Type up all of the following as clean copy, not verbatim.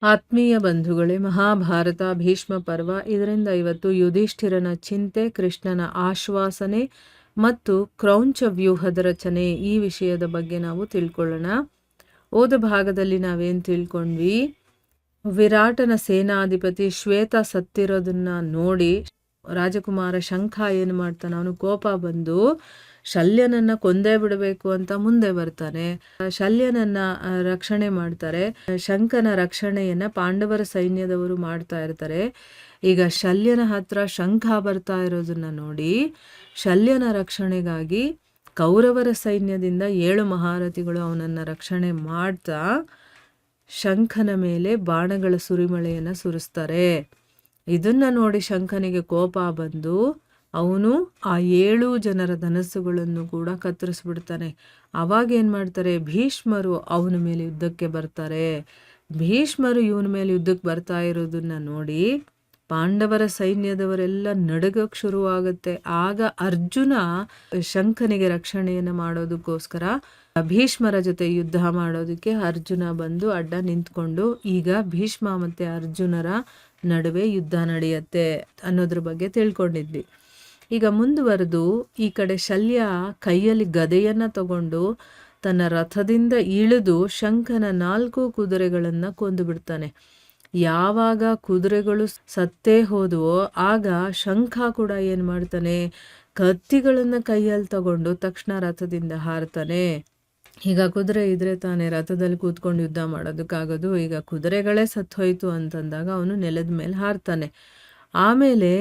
ಆತ್ಮೀಯ ಬಂಧುಗಳೇ, ಮಹಾಭಾರತ ಭೀಷ್ಮ ಪರ್ವ. ಇದರಿಂದ ಇವತ್ತು ಯುಧಿಷ್ಠಿರನ ಚಿಂತೆ, ಕೃಷ್ಣನ ಆಶ್ವಾಸನೆ ಮತ್ತು ಕ್ರೌಂಚ ವ್ಯೂಹದ ರಚನೆ ಈ ವಿಷಯದ ಬಗ್ಗೆ ನಾವು ತಿಳ್ಕೊಳ್ಳೋಣ. ಓದ ಭಾಗದಲ್ಲಿ ನಾವೇನು ತಿಳ್ಕೊಂಡ್ವಿ? ವಿರಾಟನ ಸೇನಾಧಿಪತಿ ಶ್ವೇತ ಸತ್ತಿರೋದನ್ನ ನೋಡಿ ರಾಜಕುಮಾರ ಶಂಖ ಏನು ಮಾಡ್ತಾನೆ, ಅವನು ಕೋಪ ಬಂದು ಶಲ್ಯನನ್ನ ಕೊಂದೇ ಬಿಡಬೇಕು ಅಂತ ಮುಂದೆ ಬರ್ತಾನೆ. ಶಲ್ಯನನ್ನ ರಕ್ಷಣೆ ಮಾಡ್ತಾರೆ. ಶಂಖನ ರಕ್ಷಣೆಯನ್ನ ಪಾಂಡವರ ಸೈನ್ಯದವರು ಮಾಡ್ತಾ ಇರ್ತಾರೆ. ಈಗ ಶಲ್ಯನ ಹತ್ರ ಶಂಖ ಬರ್ತಾ ಇರೋದನ್ನ ನೋಡಿ ಶಲ್ಯನ ರಕ್ಷಣೆಗಾಗಿ ಕೌರವರ ಸೈನ್ಯದಿಂದ 7 ಮಹಾರಥಿಗಳು ಅವನನ್ನ ರಕ್ಷಣೆ ಮಾಡ್ತಾ ಶಂಖನ ಮೇಲೆ ಬಾಣಗಳ ಸುರಿಮಳೆಯನ್ನು ಸುರಿಸ್ತಾರೆ. ಇದನ್ನ ನೋಡಿ ಶಂಖನಿಗೆ ಕೋಪ ಬಂದು ಅವನು ಆ 7 ಜನರ ಧನಸ್ಸುಗಳನ್ನು ಕೂಡ ಕತ್ತರಿಸ್ಬಿಡ್ತಾನೆ. ಅವಾಗ ಏನು ಮಾಡ್ತಾರೆ, ಭೀಷ್ಮರು ಅವನ ಮೇಲೆ ಯುದ್ಧಕ್ಕೆ ಬರ್ತಾರೆ. ಭೀಷ್ಮರು ಇವನ ಮೇಲೆ ಯುದ್ಧಕ್ಕೆ ಬರ್ತಾ ಇರೋದನ್ನ ನೋಡಿ ಪಾಂಡವರ ಸೈನ್ಯದವರೆಲ್ಲ ನಡುಗಕ್ಕೆ ಶುರುವಾಗುತ್ತೆ. ಆಗ ಅರ್ಜುನ ಶಂಖನಿಗೆ ರಕ್ಷಣೆಯನ್ನು ಮಾಡೋದಕ್ಕೋಸ್ಕರ ಭೀಷ್ಮರ ಜೊತೆ ಯುದ್ಧ ಮಾಡೋದಕ್ಕೆ ಅರ್ಜುನ ಬಂದು ಅಡ್ಡ ನಿಂತ್ಕೊಂಡು ಈಗ ಭೀಷ್ಮ ಮತ್ತು ಅರ್ಜುನರ ನಡುವೆ ಯುದ್ಧ ನಡೆಯುತ್ತೆ ಅನ್ನೋದ್ರ ಬಗ್ಗೆ ತಿಳ್ಕೊಂಡಿದ್ವಿ. ಈಗ ಮುಂದುವರೆದು ಈ ಕಡೆ ಶಲ್ಯ ಕೈಯಲ್ಲಿ ಗದೆಯನ್ನು ತಗೊಂಡು ತನ್ನ ರಥದಿಂದ ಇಳಿದು ಶಂಖನ 4 ಕುದುರೆಗಳನ್ನು ಕೊಂದು ಬಿಡ್ತಾನೆ. ಯಾವಾಗ ಕುದುರೆಗಳು ಸತ್ತೇ ಹೋದವೋ ಆಗ ಶಂಖ ಕೂಡ ಏನು ಮಾಡ್ತಾನೆ, ಕತ್ತಿಗಳನ್ನು ಕೈಯಲ್ಲಿ ತಗೊಂಡು ತಕ್ಷಣ ರಥದಿಂದ ಹಾರ್ತಾನೆ. ಈಗ ಕುದುರೆ ಇದ್ರೆ ತಾನೇ ರಥದಲ್ಲಿ ಕೂತ್ಕೊಂಡು ಯುದ್ಧ ಮಾಡೋದಕ್ಕಾಗೋದು. ಈಗ ಕುದುರೆಗಳೇ ಸತ್ತೋಯ್ತು ಅಂತಂದಾಗ ಅವನು ನೆಲದ ಮೇಲೆ ಹಾರ್ತಾನೆ. ಆಮೇಲೆ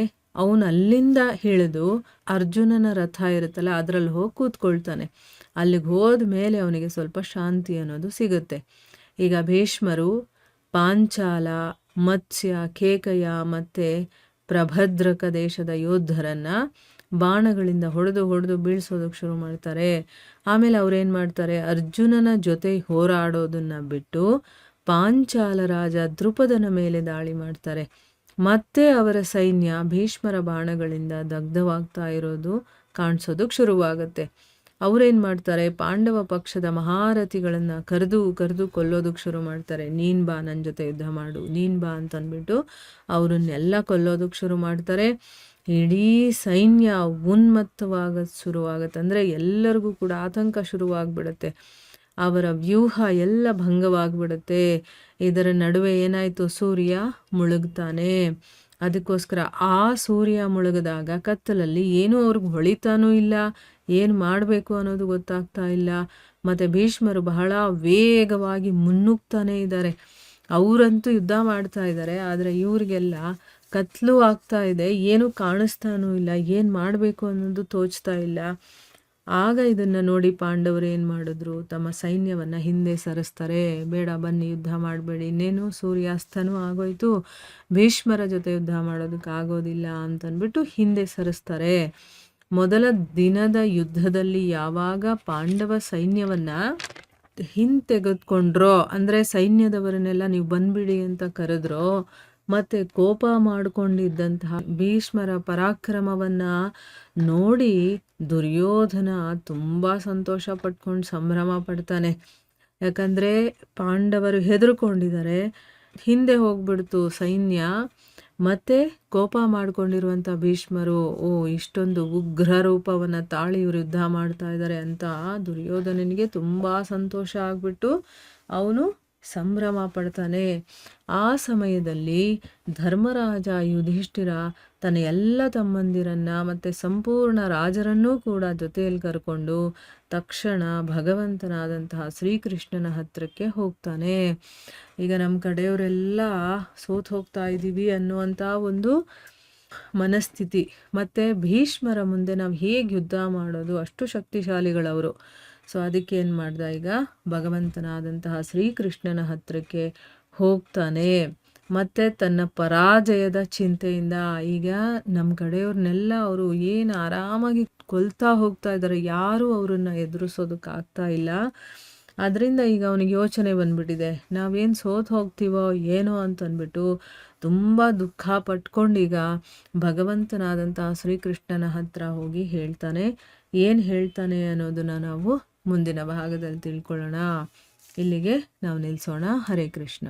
ಅವನು ಅಲ್ಲಿಂದ ಇಳಿದು ಅರ್ಜುನನ ರಥ ಇರುತ್ತಲ್ಲ ಅದರಲ್ಲಿ ಹೋಗಿ ಕೂತ್ಕೊಳ್ತಾನೆ. ಅಲ್ಲಿಗೆ ಹೋದ ಮೇಲೆ ಅವನಿಗೆ ಸ್ವಲ್ಪ ಶಾಂತಿ ಅನ್ನೋದು ಸಿಗುತ್ತೆ. ಈಗ ಭೀಷ್ಮರು ಪಾಂಚಾಲ, ಮತ್ಸ್ಯ, ಕೇಕಯ ಮತ್ತು ಪ್ರಭದ್ರಕ ದೇಶದ ಯೋಧರನ್ನು ಬಾಣಗಳಿಂದ ಹೊಡೆದು ಬೀಳ್ಸೋದಕ್ಕೆ ಶುರು ಮಾಡ್ತಾರೆ. ಆಮೇಲೆ ಅವ್ರೇನು ಮಾಡ್ತಾರೆ, ಅರ್ಜುನನ ಜೊತೆ ಹೋರಾಡೋದನ್ನು ಬಿಟ್ಟು ಪಾಂಚಾಲ ರಾಜ ದ್ರುಪದನ ಮೇಲೆ ದಾಳಿ ಮಾಡ್ತಾರೆ. ಮತ್ತೆ ಅವರ ಸೈನ್ಯ ಭೀಷ್ಮರ ಬಾಣಗಳಿಂದ ದಗ್ಧವಾಗ್ತಾ ಇರೋದು ಕಾಣಿಸೋದಕ್ಕೆ ಶುರುವಾಗುತ್ತೆ. ಅವರೇನು ಮಾಡ್ತಾರೆ, ಪಾಂಡವ ಪಕ್ಷದ ಮಹಾರಥಿಗಳನ್ನು ಕರೆದು ಕೊಲ್ಲೋದಕ್ಕೆ ಶುರು ಮಾಡ್ತಾರೆ. ನೀನು ಬಾ, ನನ್ನ ಜೊತೆ ಯುದ್ಧ ಮಾಡು, ನೀನು ಬಾ ಅಂತಂದ್ಬಿಟ್ಟು ಅವರನ್ನೆಲ್ಲ ಕೊಲ್ಲೋದಕ್ಕೆ ಶುರು ಮಾಡ್ತಾರೆ. ಇಡೀ ಸೈನ್ಯ ಉನ್ಮತ್ತವಾಗೋದು ಶುರುವಾಗುತ್ತೆ. ಅಂದರೆ ಎಲ್ಲರಿಗೂ ಕೂಡ ಆತಂಕ ಶುರುವಾಗ್ಬಿಡುತ್ತೆ. ಅವರ ವ್ಯೂಹ ಎಲ್ಲ ಭಂಗವಾಗಿಬಿಡುತ್ತೆ. ಇದರ ನಡುವೆ ಏನಾಯಿತು, ಸೂರ್ಯ ಮುಳುಗ್ತಾನೆ. ಅದಕ್ಕೋಸ್ಕರ ಆ ಸೂರ್ಯ ಮುಳುಗಿದಾಗ ಕತ್ತಲಲ್ಲಿ ಏನೂ ಅವ್ರಿಗೆ ಹೊಳಿತಾನೂ ಇಲ್ಲ, ಏನು ಮಾಡಬೇಕು ಅನ್ನೋದು ಗೊತ್ತಾಗ್ತಾ ಇಲ್ಲ. ಮತ್ತು ಭೀಷ್ಮರು ಬಹಳ ವೇಗವಾಗಿ ಮುನ್ನುಗ್ತಾನೇ ಇದ್ದಾರೆ. ಅವರಂತೂ ಯುದ್ಧ ಮಾಡ್ತಾ ಇದ್ದಾರೆ, ಆದರೆ ಇವ್ರಿಗೆಲ್ಲ ಕತ್ಲು ಆಗ್ತಾ ಇದೆ, ಏನೂ ಕಾಣಿಸ್ತಾನೂ ಇಲ್ಲ, ಏನು ಮಾಡಬೇಕು ಅನ್ನೋದು ತೋಚ್ತಾ ಇಲ್ಲ. ಆಗ ಇದನ್ನು ನೋಡಿ ಪಾಂಡವರು ಏನು ಮಾಡಿದ್ರು, ತಮ್ಮ ಸೈನ್ಯವನ್ನು ಹಿಂದೆ ಸರಿಸ್ತಾರೆ. ಬೇಡ ಬನ್ನಿ, ಯುದ್ಧ ಮಾಡಬೇಡಿ, ಇನ್ನೇನು ಸೂರ್ಯಾಸ್ತನೂ ಆಗೋಯ್ತು, ಭೀಷ್ಮರ ಜೊತೆ ಯುದ್ಧ ಮಾಡೋದಕ್ಕಾಗೋದಿಲ್ಲ ಅಂತಂದ್ಬಿಟ್ಟು ಹಿಂದೆ ಸರಿಸ್ತಾರೆ. ಮೊದಲ ದಿನದ ಯುದ್ಧದಲ್ಲಿ ಯಾವಾಗ ಪಾಂಡವ ಸೈನ್ಯವನ್ನು ಹಿಂತೆಗೆದುಕೊಂಡ್ರೋ, ಅಂದರೆ ಸೈನ್ಯದವರನ್ನೆಲ್ಲ ನೀವು ಬಂದ್ಬಿಡಿ ಅಂತ ಕರೆದ್ರೋ, ಮತ್ತು ಕೋಪ ಮಾಡಿಕೊಂಡಿದ್ದಂತಹ ಭೀಷ್ಮರ ಪರಾಕ್ರಮವನ್ನು ನೋಡಿ ದುರ್ಯೋಧನ ತುಂಬ ಸಂತೋಷ ಪಟ್ಕೊಂಡು ಸಂಭ್ರಮ ಪಡ್ತಾನೆ. ಯಾಕಂದರೆ ಪಾಂಡವರು ಹೆದರ್ಕೊಂಡಿದ್ದಾರೆ, ಹಿಂದೆ ಹೋಗ್ಬಿಡ್ತು ಸೈನ್ಯ. ಮತ್ತು ಕೋಪ ಮಾಡಿಕೊಂಡಿರುವಂಥ ಭೀಷ್ಮರು ಇಷ್ಟೊಂದು ಉಗ್ರ ರೂಪವನ್ನು ತಾಳಿ ಇವರು ಯುದ್ಧ ಮಾಡ್ತಾ ಇದ್ದಾರೆ ಅಂತ ದುರ್ಯೋಧನನಿಗೆ ತುಂಬ ಸಂತೋಷ ಆಗಿಬಿಟ್ಟು ಅವನು ಸಂಭ್ರಮ ಪಡ್ತಾನೆ. ಆ ಸಮಯದಲ್ಲಿ ಧರ್ಮರಾಜ ಯುಧಿಷ್ಠಿರ ತನ್ನ ಎಲ್ಲ ತಮ್ಮಂದಿರನ್ನು ಮತ್ತು ಸಂಪೂರ್ಣ ರಾಜರನ್ನೂ ಕೂಡ ಜೊತೆಯಲ್ಲಿ ಕರ್ಕೊಂಡು ತಕ್ಷಣ ಭಗವಂತನಾದಂತಹ ಶ್ರೀಕೃಷ್ಣನ ಹತ್ತಿರಕ್ಕೆ ಹೋಗ್ತಾನೆ. ಈಗ ನಮ್ಮ ಕಡೆಯವರೆಲ್ಲ ಸೋತು ಹೋಗ್ತಾ ಇದ್ದೀವಿ ಅನ್ನುವಂಥ ಒಂದು ಮನಸ್ಥಿತಿ. ಮತ್ತು ಭೀಷ್ಮರ ಮುಂದೆ ನಾವು ಹೇಗೆ ಯುದ್ಧ ಮಾಡೋದು, ಅಷ್ಟು ಶಕ್ತಿಶಾಲಿಗಳವರು. ಸೊ ಅದಕ್ಕೆ ಏನು ಮಾಡ್ದ, ಈಗ ಭಗವಂತನಾದಂತಹ ಶ್ರೀಕೃಷ್ಣನ ಹತ್ತಿರಕ್ಕೆ ಹೋಗ್ತಾನೆ. ಮತ್ತು ತನ್ನ ಪರಾಜಯದ ಚಿಂತೆಯಿಂದ ಈಗ ನಮ್ಮ ಕಡೆಯವ್ರನ್ನೆಲ್ಲ ಅವರು ಏನು ಆರಾಮಾಗಿ ಕೊಲ್ತಾ ಹೋಗ್ತಾ ಇದ್ದಾರೆ, ಯಾರೂ ಅವರನ್ನು ಎದುರಿಸೋದಕ್ಕಾಗ್ತಾ ಇಲ್ಲ. ಅದರಿಂದ ಈಗ ಅವನಿಗೆ ಯೋಚನೆ ಬಂದ್ಬಿಟ್ಟಿದೆ, ನಾವೇನು ಸೋತು ಹೋಗ್ತೀವೋ ಏನೋ ಅಂತಂದ್ಬಿಟ್ಟು ತುಂಬ ದುಃಖ ಪಟ್ಕೊಂಡೀಗ ಭಗವಂತನಾದಂತಹ ಶ್ರೀಕೃಷ್ಣನ ಹತ್ರ ಹೋಗಿ ಹೇಳ್ತಾನೆ. ಏನು ಹೇಳ್ತಾನೆ ಅನ್ನೋದನ್ನು ನಾವು ಮುಂದಿನ ಭಾಗದಲ್ಲಿ ತಿಳ್ಕೊಳ್ಳೋಣ. ಇಲ್ಲಿಗೆ ನಾವು ನಿಲ್ಲಿಸೋಣ. ಹರೇ ಕೃಷ್ಣ.